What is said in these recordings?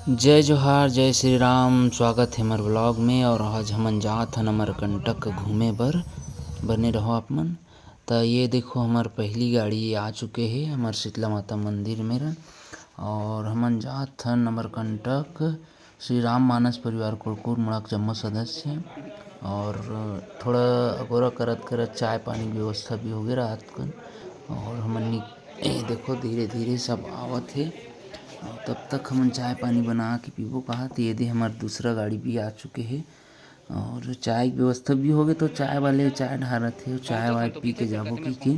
जय जोहार जय श्री राम। स्वागत है हमारे ब्लॉग में। और आज हमन जात हन अमरकंटक घूमे बर। बने रहो आप मन। तो ये देखो हमार पहली गाड़ी आ चुके है हमार शीतला माता मंदिर में। और हमन जात हन अमरकंटक श्री राम मानस परिवार कुरकुर मुड़ाक जम्मो सदस्य। और थोड़ा अगोरा करत करत चाय पानी की व्यवस्था भी हो गई रात को। और हमन ये देखो धीरे धीरे सब आवत है। तब तक हम चाय पानी बना के पीबो कहा। तो ये हमार दूसरा गाड़ी भी आ चुके हैं और चाय की व्यवस्था भी हो गई। तो चाय वाले चाय ढारत है, चाय वाय पी के जाबो की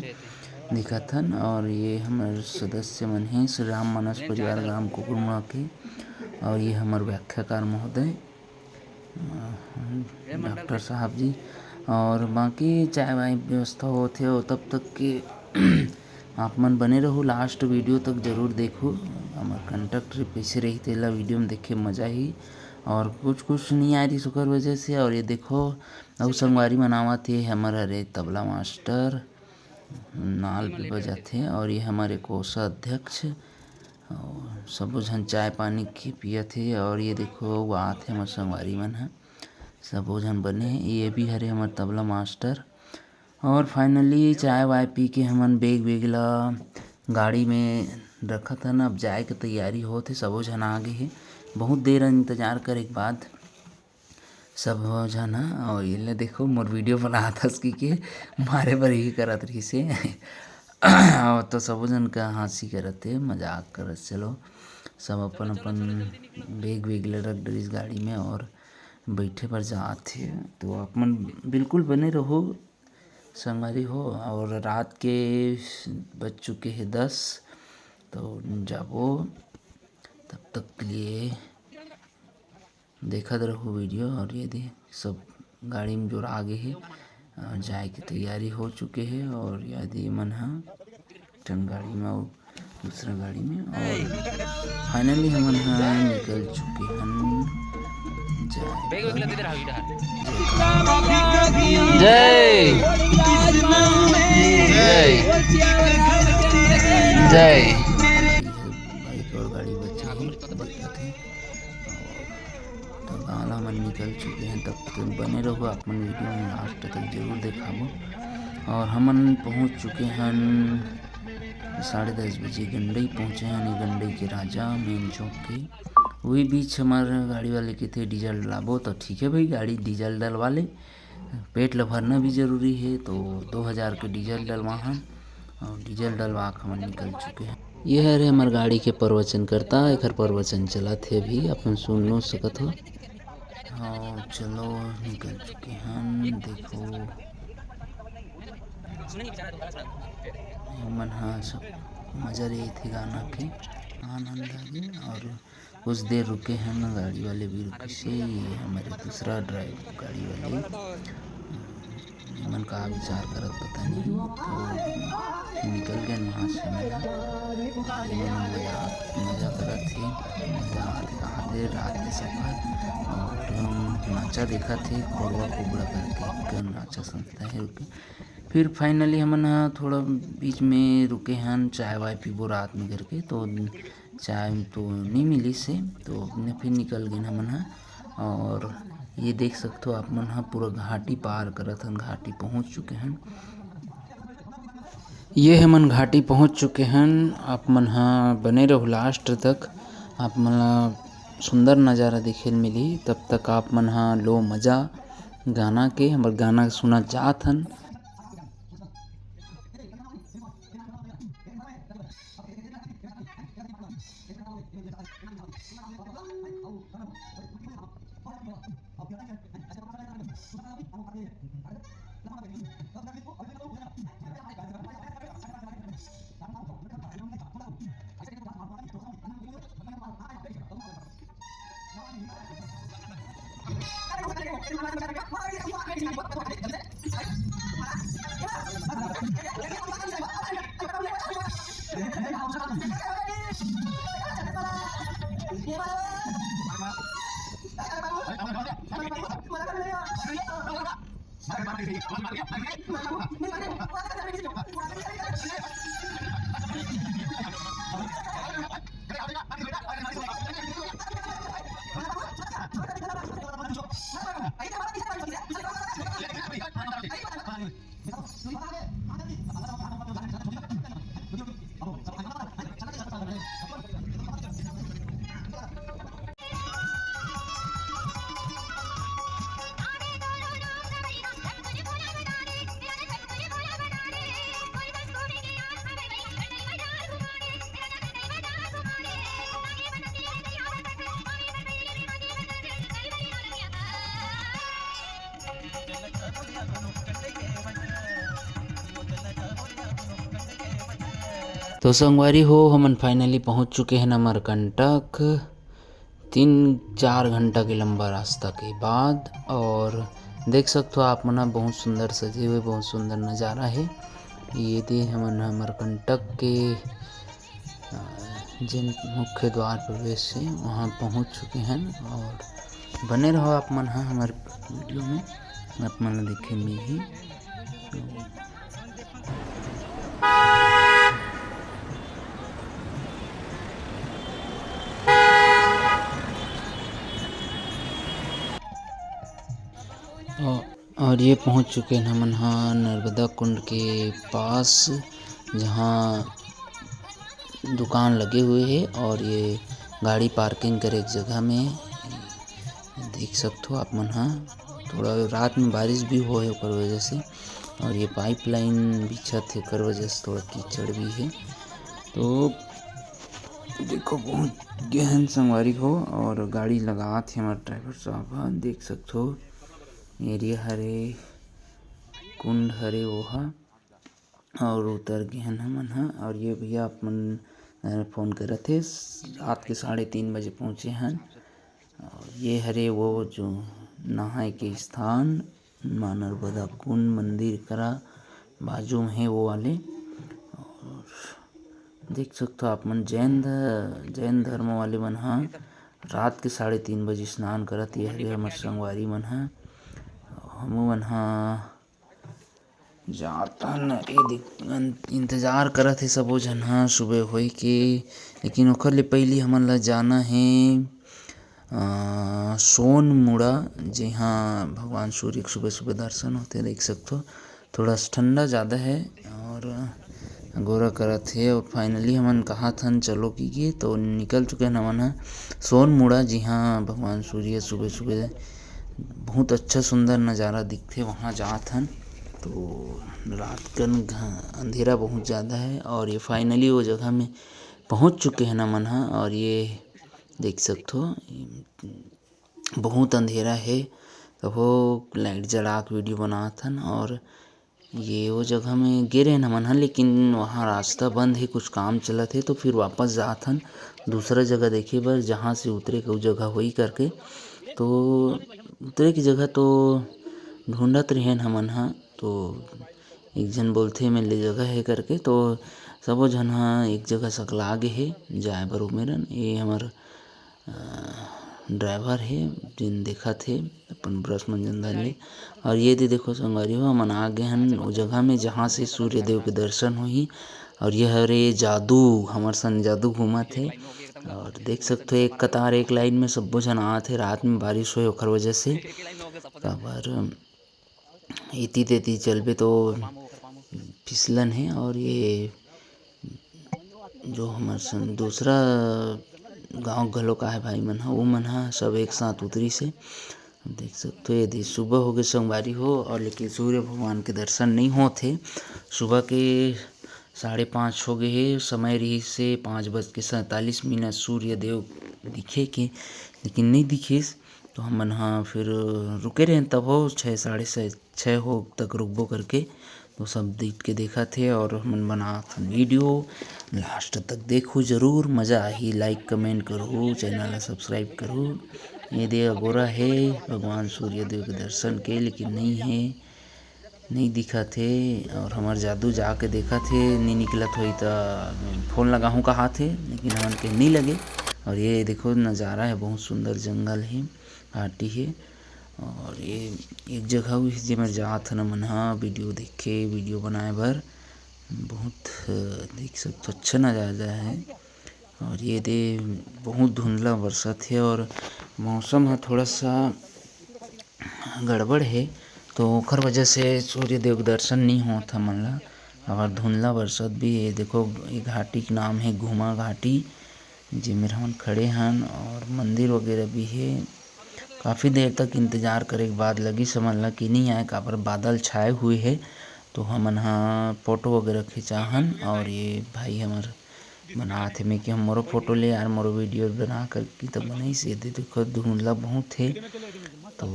दिखत हन। और ये हमारे सदस्य मन हैं श्री राम मानस परिवार ग्राम कुकुरमुड़ा के। और ये हमारे व्याख्याकार महोदय डॉक्टर साहब जी। और बाकी चाय वाय व्यवस्था होते हो तब तक के आप मन बने रहो, लास्ट वीडियो तक जरूर देखो। अमरकंटक ट्रिप कैसे रही तेला वीडियो में देखे मज़ा ही। और कुछ नहीं आ रही सुकर वजह से। और ये देखो अउ संगवारी मनावत है हमारे हरे तबला मास्टर नाल भी बजाते। और ये हमारे कोषाध्यक्ष और सब झन चाय पानी के पियत है। और ये देखो वो आते हमारे संगवारी मन है सब झन बने। ये भी हरे हमारे तबला मास्टर। और फाइनली चाय वाय पी के हमन बेग ला गाड़ी में रखत हन। अब जाए के तैयारी होत है, सबो झन आ गए हैं। बहुत देर इंतजार करे के बाद सब झन ह। और ये देखो मोर वीडियो बनात हस के मारे बर ही करत रही से। और तो सबो झन का हंसी करत है, मजाक करत। चलो सब अपन अपन बेग ला रख डरिस गाड़ी में और बैठे पर जात है। तो आप मन बिल्कुल बने रहो संगवारी हो। और रात के बज चुके हैं 10। तो जाबो तब तक के लिए देखते रहो वीडियो। और ये देख सब गाड़ी में जोड़ आगे है और जाए की तैयारी हो चुके हैं। और यदि मन है टन गाड़ी में और दूसरा गाड़ी में। और फाइनली हमन निकल चुके हैं। जय जय जय। बाइक और गाड़ी बच्चे हैं तो गाना मन निकल चुके हैं। तब तक बने रहो आप मन वीडियो में लास्ट तक जरूर दिखाबो। और हमन पहुंच चुके हैं 10:30 बजे गंडई पहुँचे हैं। गंडई के राजा मेन चौक के वही बीच हमारे गाड़ी वाले के थे डीजल डलाबो। तो ठीक है भाई गाड़ी डीजल डलवा ले, पेट ला भरना भी ज़रूरी है। तो 2000 के डीजल डलवा हम और डीजल डलवा के हम निकल चुके हैं। ये है हमारे गाड़ी के प्रवचन करता एक प्रवचन चला थे भी अपन सुन लो सकत हो। और चलो निकल चुके हैं। देखो मन हाँ सब मजा रही थी गाना के आनंद आगे। और कुछ देर रुके हैं ना गाड़ी वाले भी रुके से। ये हमारे दूसरा ड्राइव गाड़ी वाले मन का विचार करत पता नहीं। तो निकल गए वहाँ से। मजा करत थे, मजा आते रात के सफर। और नाचा देखा थे खोड़वा कोबड़ा करके नाचा संस्था है रुके। फिर फाइनली हमन थोड़ा बीच में रुके हैं चाय वाय पीबो रात में करके। तो चाय तो नहीं मिली से तो फिर निकल गए हमन। और ये देख सकते हो आप मन पूरा घाटी पार करत हन। घाटी पहुंच चुके हैं। ये हमन घाटी पहुंच चुके हैं। आप मन बने रहो लास्ट तक, आप मन सुंदर नज़ारा देखे मिली। तब तक आप मन लो मजा गाना के। हमारे गाना सुना जात हन। तो संगवारी हो हमन फाइनली पहुंच चुके हैं अमरकंटक 3-4 घंटा के लंबा रास्ता के बाद। और देख सकते हो आप मन बहुत सुंदर सजे हुए, बहुत सुंदर नज़ारा है। ये दे हमन अमरकंटक के जिन मुख्य द्वार प्रवेश से वहाँ पहुँच चुके हैं। और बने रहो आप मन हमारे वीडियो में, आप मन देखे मिली। और ये पहुंच चुके हैं हम यहाँ नर्मदा कुंड के पास, जहाँ दुकान लगे हुए हैं। और ये गाड़ी पार्किंग करे एक जगह में देख सकते हो आप मन। हाँ, थोड़ा रात में बारिश भी हो है ओकर वजह से, और ये पाइपलाइन बिछत है ओकर वजह से थोड़ा कीचड़ भी है। तो देखो बहुत गहन संगवारी हो, और गाड़ी लगात है हमारे ड्राइवर साहब। हाँ, देख सकते हो एरिया हरे, कुंड हरे ओहा, और उतर गए हैं हमन। हाँ, और ये भैया अपन फ़ोन करे थे, रात के 3:30 बजे पहुँचे हैं। और ये हरे वो जो नहाए के स्थान माँ नर्मदा कुंड मंदिर करा बाजू में है वो वाले। और देख सकते हो आप मन जैन धर्म वाले मन हाँ रात के 3:30 बजे स्नान करत। ये हरे हमर संगवारी मन हाँ, हमू मन हाँ जातन इंतजार करत हे सबो झन हाँ सुबह होई के। लेकिन ओकर ले पहले हमन ला जाना है सोनमुड़ा, जहाँ भगवान सूर्य के सुबह सुबह दर्शन होते देख सकते हो। थोड़ा ठंडा ज़्यादा है और गोरा करत है। और फाइनली हमन कहा था चलो कीजिए, तो निकल चुके हैं हमन सोनमुड़ा, जहाँ भगवान सूर्य सुबह सुबह बहुत अच्छा सुंदर नज़ारा दिखते वहाँ जात हन। तो रात कन अंधेरा बहुत ज़्यादा है, और ये फाइनली वो जगह में पहुँच चुके हैं हमन। और ये देख सकते हो बहुत अंधेरा है, तो वो लाइट जला के वीडियो बनात हन। और ये वो जगह में गिरे हैं हमन, लेकिन वहाँ रास्ता बंद है, कुछ काम चलत है। तो फिर वापस जात हन दूसरा जगह देखे बर, जहाँ से उतरे के वो जगह होई करके। तो उतरे की जगह तो ढूंढत रहेन हमन। तो एक जन बोलथे मेरे जगह है करके, तो सबो झन एक जगह सकला गे है जाए बर उमेरन। ये हमार ड्राइवर है जिन देखा थे अपन ब्रश मंजन ले। और ये दे देखो संगवारी हो हमन आ गए हन वो जगह में जहाँ से सूर्य देव के दर्शन होही। और ये हरे जादू हमार सन जादू घूमा थे। और देख सकते हो एक कतार एक लाइन में सब्बो झन आत हे। रात में बारिश होए ओकर वजह से काबर इति तेती चलबे तो फिसलन है। और ये जो हमार सन दूसरा गांव घलो का है भाई मन वो मन सब एक साथ उतरी से देख सकते हो। यदि सुबह हो गए संगवारी हो, और लेकिन सूर्य भगवान के दर्शन नहीं होते। सुबह के 5:30 हो गए है, समय रही से 5:47 सूर्य देव दिखे के, लेकिन नहीं दिखेस। तो हम मन फिर रुके रहे तब हो 6-6:30 हो तक रुकबो करके। तो सब देख के देखा थे, और हम बना वीडियो लास्ट तक देखो जरूर, मज़ा आही। लाइक कमेंट करो, चैनल सब्सक्राइब करो। ये दे अगोरा है भगवान सूर्य देव के दर्शन के, लेकिन नहीं है, नहीं दिखा थे। और हमार जादू जाके देखा थे, नहीं निकलत होई तो फ़ोन लगाहूँ कहा थे, लेकिन हमन के नहीं लगे। और ये देखो नज़ारा है, बहुत सुंदर जंगल है, घाटी है। और ये एक जगह हुई जेमा जात हन मन वीडियो देखे, वीडियो बनाए बर बहुत देख सकते अच्छा नज़ारा है। और ये दे बहुत धुंधला बरसत हे और मौसम ह थोड़ा सा गड़बड़ हे, तो ओखर वजह से सूर्यदेव के दर्शन नहीं होत हमन ला। और धुंधला बरसत भी हे। देखो ये घाटी के नाम है घुमा घाटी, जेमें हमन खड़े हन और मंदिर वगैरह भी हे। काफ़ी देर तक इंतजार करे के बाद लगिस हमन ला कि नहीं आए, काबर बादल छाए हुए हे। तो हमन हा फोटो वगैरह खिंचाहन और ये भाई हमर बनात हे, मैं कि हम मोरो फोटो ले यार, मोरो वीडियो बना कर की तब बनाइस। ये देखो धुंधला बहुत हे, तो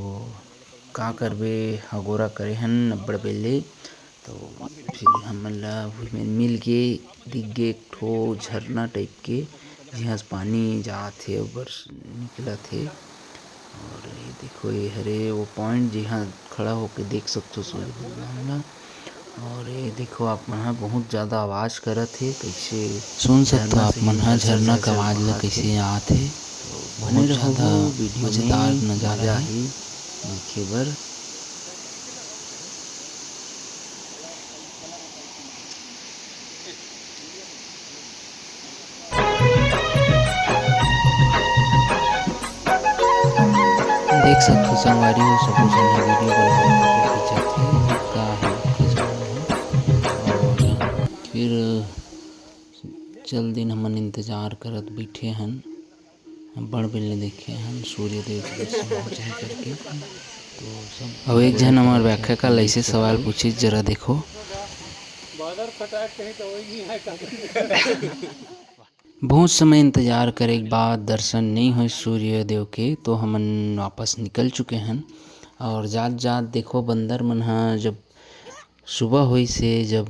का करबे हगोरा करे हन अब्बड़ बेले। तो फिर हमन ला मिल के दिख गे एक ठो झरना टाइप के, जिहाँ से पानी जात हे ऊपर निकलत हे। और ये देखो ये हरे वो पॉइंट जिहाँ खड़ा होके देख सकथो सूर्य भगवान ला। और ये देखो आप मन ह बहुत ज़्यादा आवाज़ करत हे, कइसे सुन सकथो आप मन ह झरना के आवाज़ ला कइसे आत हे। बहुत ज़्यादा मजेदार नज़ारा हे देखे बर। देख सकथो संगवारी हो सबो झन ह वीडियो बनावत फोटो खिंचत हे, का हे के और फिर चल दिन हमन इंतजार करत बैठे हन, अब्बड़ बेले देखे हन सूर्यदेव के दर्शन हो जाए करके। तो सब अब एक झन हमार व्याख्या काल ऐसे सवाल पूछिस, जरा देखो। बहुत समय इंतजार करे के बाद दर्शन नहीं हुए सूर्य देव के, तो हमन वापस निकल चुके हैं। और जात जात देखो बंदर मन ह जब सुबह हुई से, जब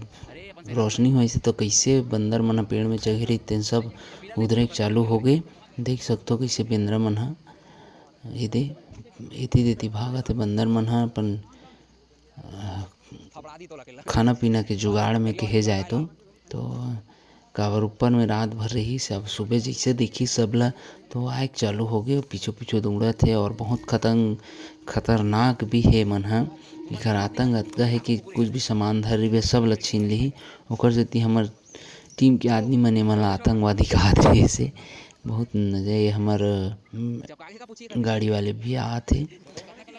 रोशनी हुई से, तो कैसे बंदर मन पेड़ में चढ़े रही तेन सब उधरे चालू हो गए। देख सकते कैसे बंदर मन ह इति देती भागत है। बंदर मन ह अपन खाना पीना के जुगाड़ में कहे जाए तो काबर ऊपर में रात भर रही से, अब सुबह जैसे देखी सबला तो आए चालू हो गए, पीछे पीछे दौड़त है। और बहुत खतरनाक भी है मन ह। एकर आतंक अतका है कि कुछ भी सामान धरे सब ला छीन लिही। ओकर सेती हमर टीम के आदमी मन एमन ला आतंकवादी कहत रहे से। बहुत नजर हमर गाड़ी वाले भी आत हे।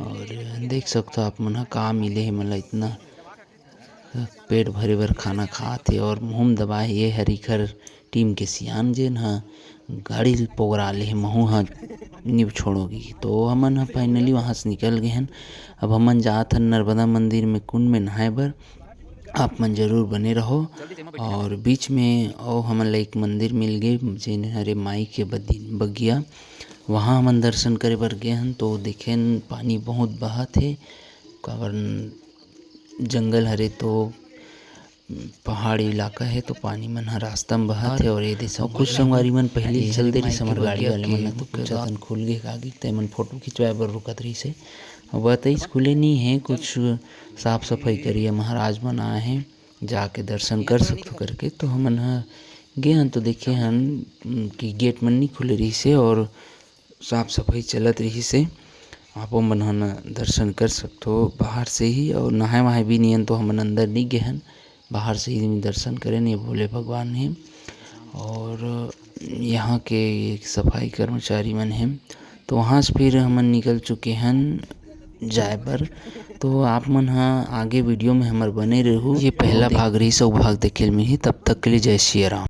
और देख सकते हो आप मन ह का मिले हे मन ला, इतना पेट भरे भर खाना खात हे और मुँह दबाए। ये हरिखर टीम के सियान जेन ह गाड़ी पोगरा ले हे, महू ह नींव छोड़ोगी। तो हमन ह फाइनली वहाँ से निकल गए हन। अब हमन जात हन नर्मदा मंदिर में कुंड में नहाए बर। आप मन जरूर बने रहो। और बीच में हमन ला एक मंदिर मिल गए, जेन हरे माई के बगिया, वहाँ हमन दर्शन करे बर गए हन। तो देखेन पानी बहुत बहत हे, काबर जंगल हरे तो पहाड़ी इलाका है, तो पानी मन ह रास्ता में बहत है। और ये देशो कुछ संगवारी मन पहले ही चल दे रही समर गाड़ी वाले मन तो कुछ खुल गए आगे, ते मन फोटो खिंचवाए बर रुकत रही से। बताइस खुले नहीं है, कुछ साफ सफाई करिए महाराज मन आए हैं, जाके दर्शन कर सकते करके। तो हमन ह गए हन तो देखे हन कि गेट मन नहीं खुले रही से और साफ सफाई चलत रही से। आप मन ह दर्शन कर सकते हो बाहर से ही। और नहाए वहाए भी नहीं तो हमन अंदर नहीं गए हन, बाहर से ही दर्शन करें। ये भोले भगवान हैं और यहाँ के सफाई कर्मचारी मन हैं। तो वहाँ से फिर हमन निकल चुके हैं जाए बर। तो आप मन ह आगे वीडियो में हमर बने रहू। ये पहला भाग रही, सब भाग देखे मिली। तब तक के लिए जय श्री राम।